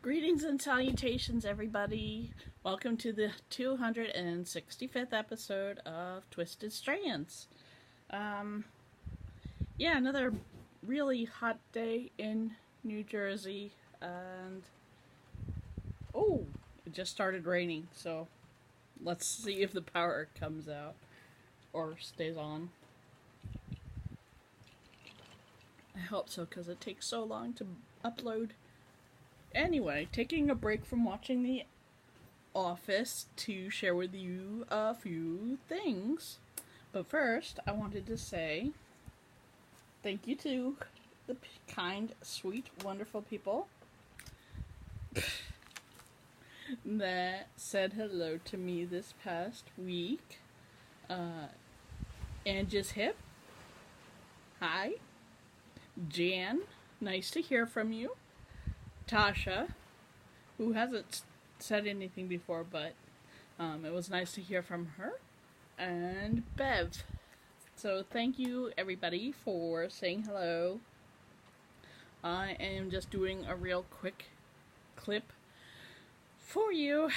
Greetings and salutations, everybody. Welcome to the 265th episode of Twisted Strands. Another really hot day in New Jersey, and it just started raining, so let's see if the power comes out or stays on. I hope so, because it takes so long to upload. Anyway, taking a break from watching The Office to share with you a few things. But first, I wanted to say thank you to the kind, sweet, wonderful people that said hello to me this past week. Angie's Hip. Hi. Jan, nice to hear from you. Tasha, who hasn't said anything before, but it was nice to hear from her. And Bev. So thank you, everybody, for saying hello. I am just doing a real quick clip for you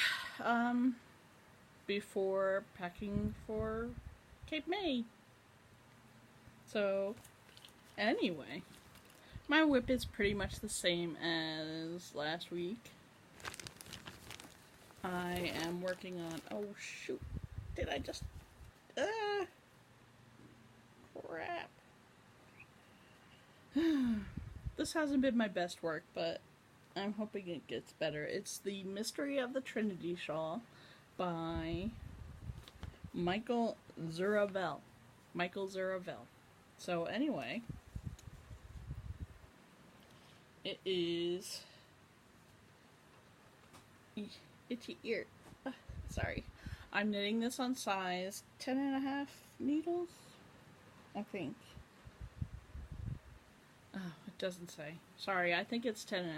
before packing for Cape May. So, anyway, my whip is pretty much the same as last week. I am working on... Oh, shoot. Did I just... crap. This hasn't been my best work, but I'm hoping it gets better. It's The Mystery of the Trinity Shawl by Michael Zuravel. So, anyway... It is itchy ear. Sorry. I'm knitting this on size 10.5 needles, I think. Oh, it doesn't say. Sorry, I think it's 10.5.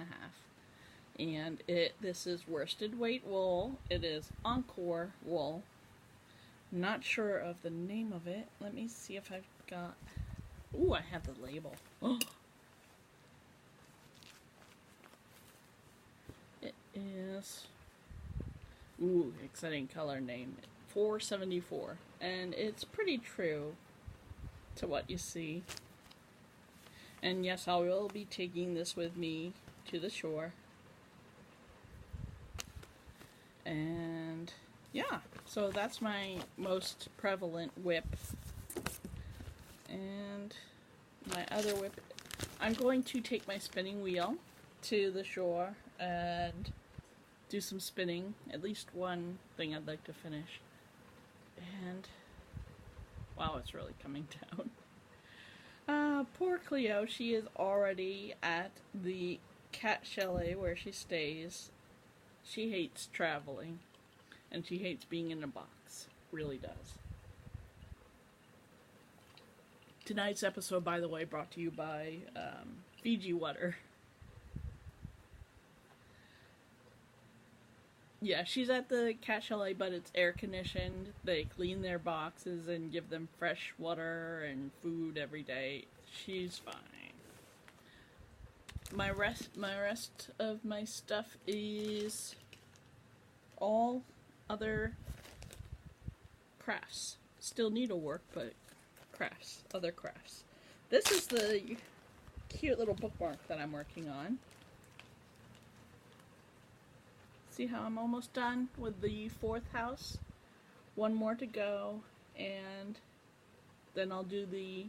And this is worsted weight wool. It is Encore wool. Not sure of the name of it. Let me see if I've got... Ooh, I have the label. Oh. Is exciting color name, 474, and it's pretty true to what you see. And yes, I will be taking this with me to the shore. And yeah, so that's my most prevalent whip. And my other whip, I'm going to take my spinning wheel to the shore and do some spinning. At least one thing I'd like to finish. And wow, it's really coming down. Poor Cleo, she is already at the cat chalet where she stays. She hates traveling, and she hates being in a box. Really does. Tonight's episode, by the way, brought to you by Fiji Water. Yeah, she's at the cat chalet, but it's air conditioned. They clean their boxes and give them fresh water and food every day. She's fine. My rest of my stuff is all other crafts. Still needlework, but crafts, other crafts. This is the cute little bookmark that I'm working on. See how I'm almost done with the 4th house? One more to go, and then I'll do the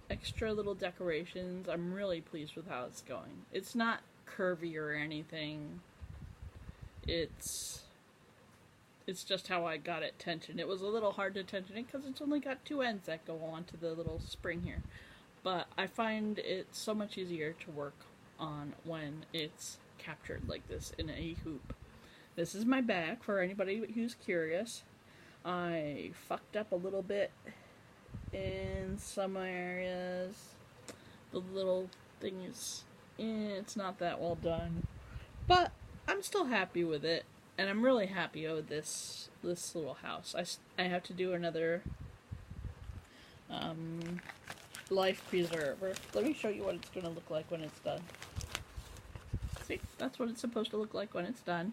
extra little decorations. I'm really pleased with how it's going. It's not curvy or anything. It's just how I got it tensioned. It was a little hard to tension it because it's only got 2 ends that go onto the little spring here. But I find it so much easier to work on when it's captured like this in a hoop. This is my back for anybody who's curious. I fucked up a little bit in some areas. The little thing is, it's not that well done, but I'm still happy with it, and I'm really happy with this little house. I have to do another life preserver. Let me show you what it's going to look like when it's done. See, that's what it's supposed to look like when it's done.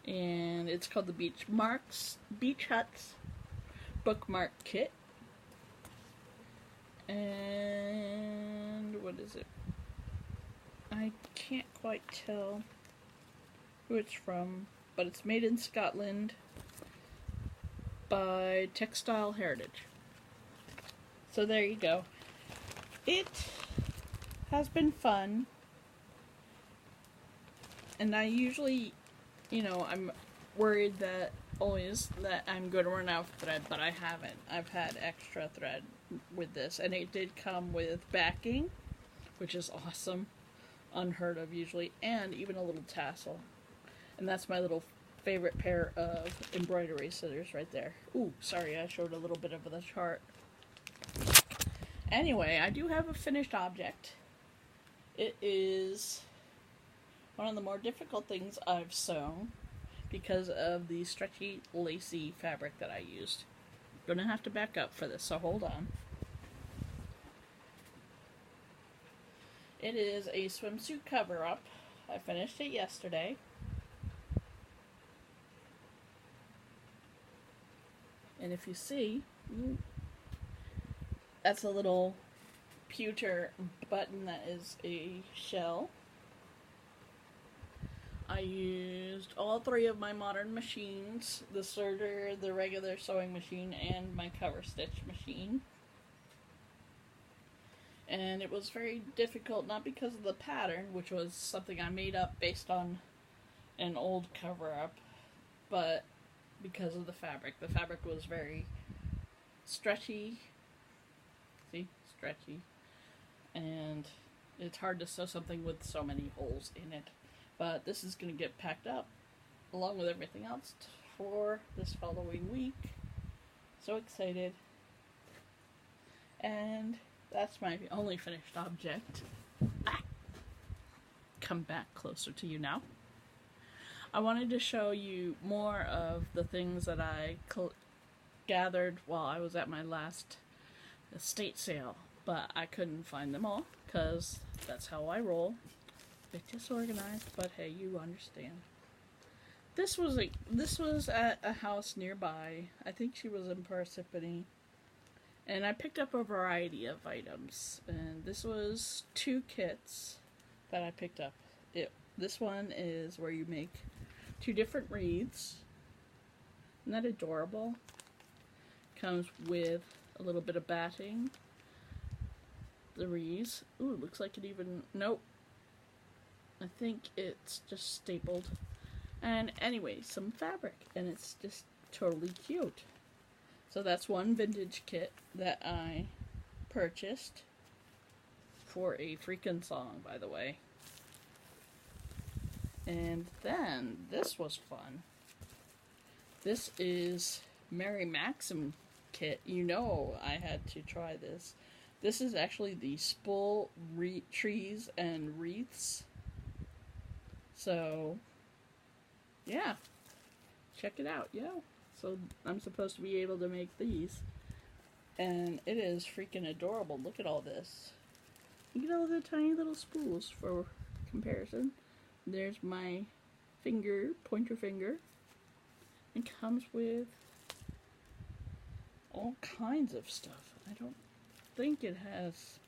And it's called the Beach Huts Bookmark Kit. And what is it? I can't quite tell who it's from, but it's made in Scotland by Textile Heritage. So there you go. It has been fun. And I usually, I'm worried that I'm going to run out of thread, but I haven't. I've had extra thread with this, and it did come with backing, which is awesome, unheard of usually, and even a little tassel. And that's my little favorite pair of embroidery scissors right there. Ooh, sorry, I showed a little bit of the chart. Anyway, I do have a finished object. It is one of the more difficult things I've sewn because of the stretchy, lacy fabric that I used. I'm gonna have to back up for this, so hold on. It is a swimsuit cover-up. I finished it yesterday. And if you see, that's a little pewter button that is a shell. I used all 3 of my modern machines, the serger, the regular sewing machine, and my cover stitch machine. And it was very difficult, not because of the pattern, which was something I made up based on an old cover-up, but because of the fabric. The fabric was very stretchy. See? Stretchy. And it's hard to sew something with so many holes in it. But this is going to get packed up, along with everything else, for this following week. So excited. And that's my only finished object. Come back closer to you now. I wanted to show you more of the things that I gathered while I was at my last estate sale. But I couldn't find them all, because that's how I roll. A bit disorganized, but hey, you understand. This was at a house nearby. I think she was in Parsippany. And I picked up a variety of items. And this was 2 kits that I picked up. This one is where you make 2 different wreaths. Isn't that adorable? Comes with a little bit of batting. The wreaths. Ooh, looks like it even... Nope. I think it's just stapled. And anyway, some fabric. And it's just totally cute. So that's one vintage kit that I purchased for a freaking song, by the way. And then this was fun. This is Mary Maxim kit. You know I had to try this. This is actually the spool trees and wreaths. So, yeah. Check it out, yo. So I'm supposed to be able to make these. And it is freaking adorable. Look at all this. Look at all the tiny little spools for comparison. There's my pointer finger. It comes with all kinds of stuff. I don't think it has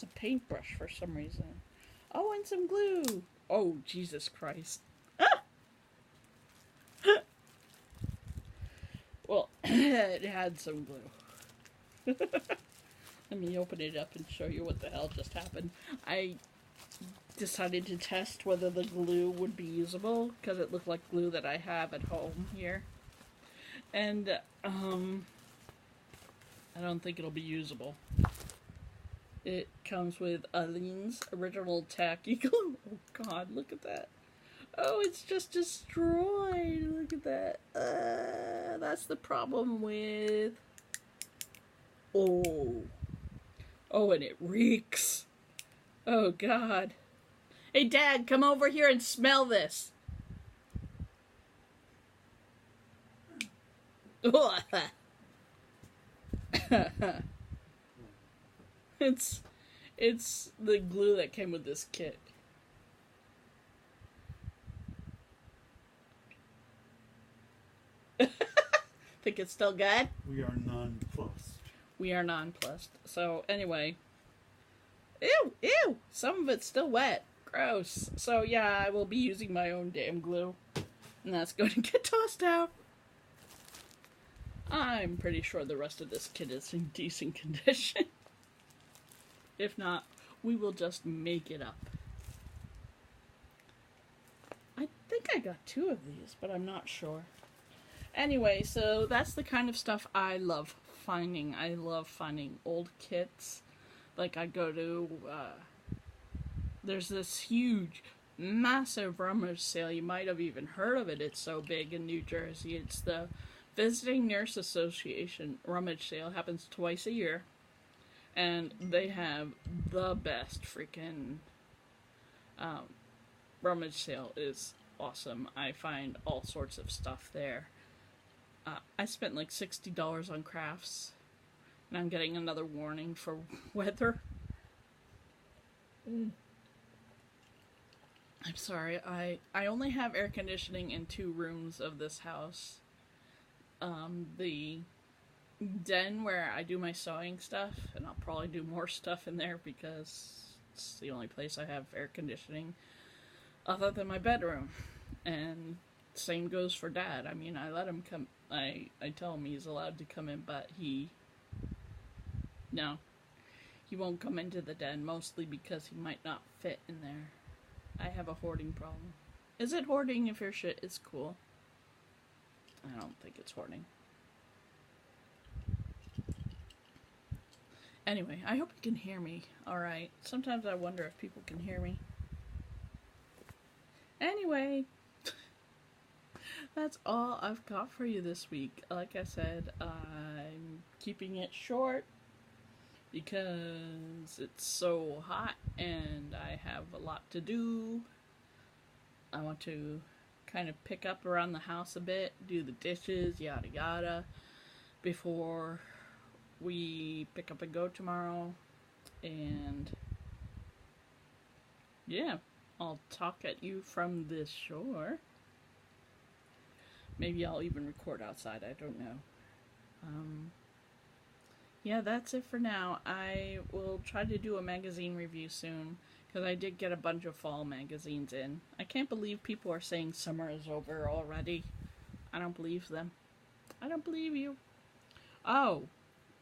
a paintbrush for some reason. Oh, and some glue. Oh, Jesus Christ. Well, it had some glue. Let me open it up and show you what the hell just happened. I decided to test whether the glue would be usable, because it looked like glue that I have at home here. And, I don't think it'll be usable. It comes with Aleene's original tacky glue. Oh god, look at that. Oh, it's just destroyed. Look at that. That's the problem with... Oh, and it reeks. Oh, God. Hey, Dad, come over here and smell this. It's the glue that came with this kit. Think it's still good? We are nonplussed. We are nonplussed. So, anyway. Ew! Ew! Some of it's still wet. Gross. So, yeah, I will be using my own damn glue. And that's going to get tossed out. I'm pretty sure the rest of this kit is in decent condition. If not, we will just make it up. I think I got 2 of these, but I'm not sure. Anyway, so that's the kind of stuff I love finding. I love finding old kits. Like, I go to, there's this huge, massive rummage sale. You might have even heard of it. It's so big in New Jersey. It's the Visiting Nurse Association rummage sale. Happens twice a year. And they have the best freaking rummage sale. Is awesome. I find all sorts of stuff there. I spent like $60 on crafts. And I'm getting another warning for weather. I'm sorry. I only have air conditioning in 2 rooms of this house. The den where I do my sewing stuff, and I'll probably do more stuff in there because it's the only place I have air conditioning other than my bedroom. And same goes for Dad. I mean, I let him come, I tell him he's allowed to come in, but he won't come into the den, mostly because he might not fit in there. I have a hoarding problem. Is it hoarding if your shit is cool? I don't think it's hoarding. Anyway, I hope you can hear me alright. Sometimes I wonder if people can hear me. Anyway, that's all I've got for you this week. Like I said, I'm keeping it short because it's so hot and I have a lot to do. I want to kind of pick up around the house a bit, do the dishes, yada yada, before we pick up and go tomorrow. And yeah, I'll talk at you from this shore. Maybe I'll even record outside, I don't know. Yeah, that's it for now. I will try to do a magazine review soon, because I did get a bunch of fall magazines in. I can't believe people are saying summer is over already. I don't believe them. I don't believe you. Oh,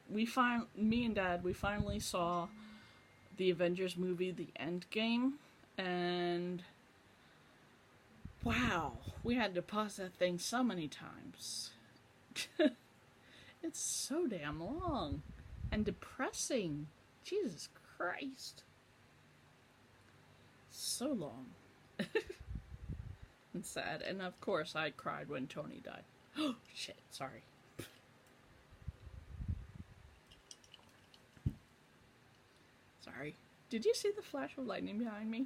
me and Dad, we finally saw the Avengers movie, The Endgame, and wow, we had to pause that thing so many times. It's so damn long and depressing. Jesus Christ. So long. And sad. And of course I cried when Tony died. Oh shit, sorry. Sorry. Did you see the flash of lightning behind me?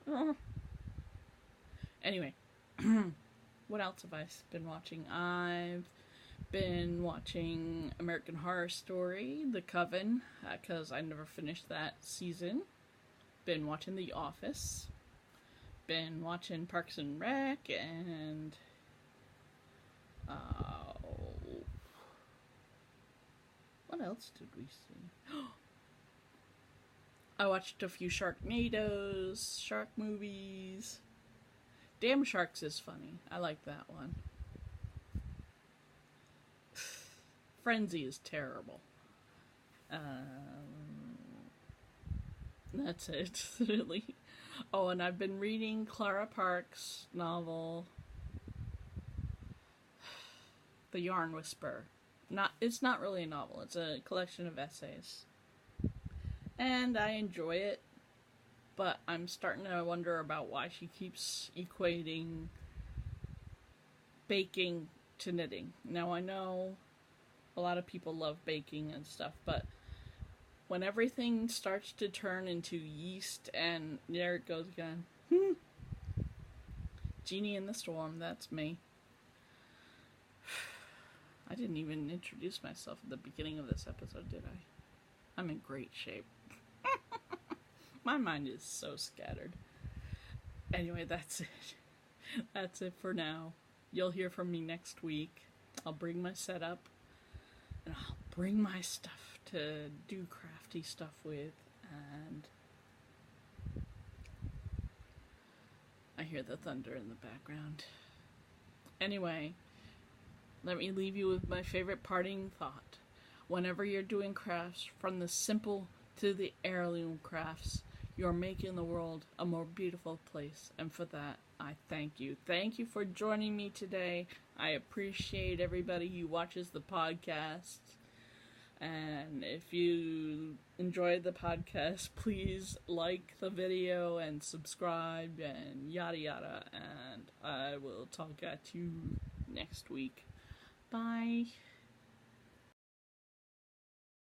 Oh. Anyway. What else have I been watching? I've been watching American Horror Story, The Coven, because I never finished that season. Been watching The Office. Been watching Parks and Rec, and what else did we see? I watched a few Sharknadoes, shark movies. Damn Sharks is funny. I like that one. Frenzy is terrible. That's it, really. Oh, and I've been reading Clara Parks' novel, The Yarn Whisperer. It's not really a novel, it's a collection of essays. And I enjoy it, but I'm starting to wonder about why she keeps equating baking to knitting. Now, I know a lot of people love baking and stuff, but when everything starts to turn into yeast, and there it goes again. Genie in the Storm, that's me. I didn't even introduce myself at the beginning of this episode, did I? I'm in great shape. My mind is so scattered. Anyway, that's it. That's it for now. You'll hear from me next week. I'll bring my setup, and I'll bring my stuff to do crafty stuff with, and I hear the thunder in the background. Anyway, let me leave you with my favorite parting thought. Whenever you're doing crafts, from the simple to the heirloom crafts, you're making the world a more beautiful place, and for that, I thank you. Thank you for joining me today. I appreciate everybody who watches the podcast. And if you enjoyed the podcast, please like the video and subscribe and yada yada. And I will talk at you next week. Bye.